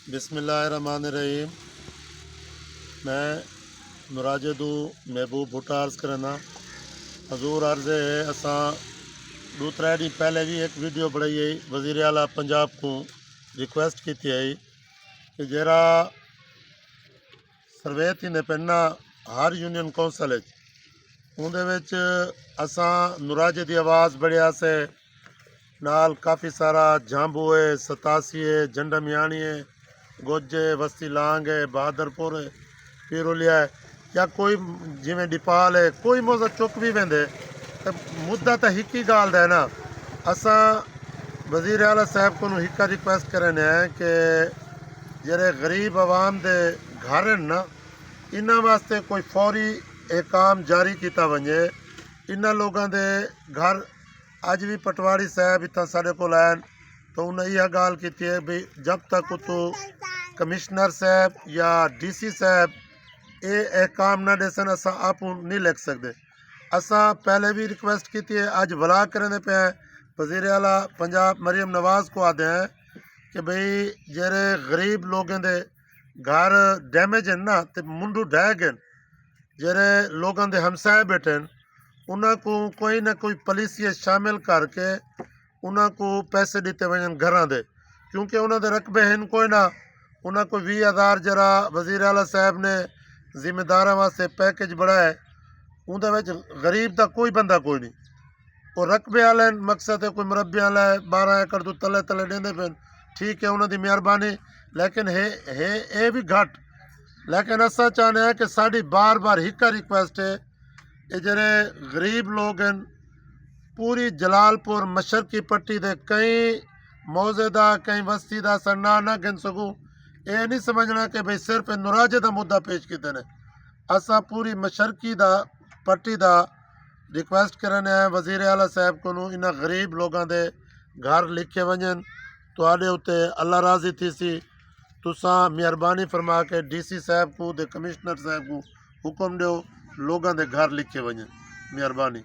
बिस्मिल्लाहिर्रहमानिर्रहीम। मैं मुराजिदू महबूब भुट्टा अर्ज़ करना हजूर अर्ज़ है असां दो त्रै ॾींहं पहले भी एक वीडियो बनाई है वज़ीर आला पंजाब को रिक्वेस्ट की है कि जरा सर्वे थींदे पिन हर यूनियन कौंसल उहदे असां मुराजे की आवाज़ बढ़िया से नाल काफ़ी सारा झांबू है, सतासी है, झंड मियाणी है, गोजे वस्ती लांग है, बहादरपुर है, पीरोलिया है या कोई जिमें डिपाल है कोई मौजा चुक भी वेंदे तो मुद्दा तो एक ही गाल दा है ना। असा वज़ीर आला साहब को एक रिक्वेस्ट करने हैं कि जरे गरीब आवाम दे घर हैं ना इन्हां वास्ते कोई फौरी एहकाम जारी किया वजे। इन्हां लोगों के घर अज भी पटवारी साहब इतना साढ़े को आए तो उन्हें यह गाल की है भी जब तक तो कमिश्नर साहब या DC साहब ये एहकाम ना देसन असा आप नहीं लिख सकते। असा पहले भी रिक्वेस्ट की है अज वला करने पे वज़ीर आला पंजाब मरियम नवाज को आते हैं कि भाई जेरे गरीब लोगों के घर डैमेज हैं ना तो मुंडू ढह गए जेरे लोगों के हमसाए बैठे उन्होंने को कोई ना कोई पॉलिसी शामिल करके उन्होंने को पैसे दिते वन घर दे क्योंकि उन्होंने रकबे हैं कोई ना उन्होंने को 20,000 जरा वज़ीर आला साहब ने जिम्मेदार वास्ते पैकेज बढ़ाए उन्हें गरीब का कोई बंदा कोई नहीं वो रकबे वाले मकसद है कोई मुरब्बे वाला है 12 एकड़ तो तले तले देंदे पे ठीक है उन्होंने मेहरबानी लेकिन है भी घट। लेकिन असा चाहते हैं कि साड़ी बार बार एक रिक्वेस्ट है ये जरे गरीब लोग हैं पूरी जलालपुर मशरकी पट्टी दे कई मौजे का कई बस्ती का असा ना गिन सकूँ। ये नहीं समझना कि भाई सिर्फ नुराजे का मुद्दा पेश किए हैं असा पूरी मशरकी का पट्टी का रिक्वेस्ट करने हैं वज़ीर आला साहब को इन्ह गरीब लोगों के घर लिखे वजन थोड़े उत्ते अल्लाह राजी थी सी तुसा मेहरबानी फरमा के DC साहब को कमिश्नर साहब को हुक्म दो लोगों के घर लिखे वजन मेहरबानी।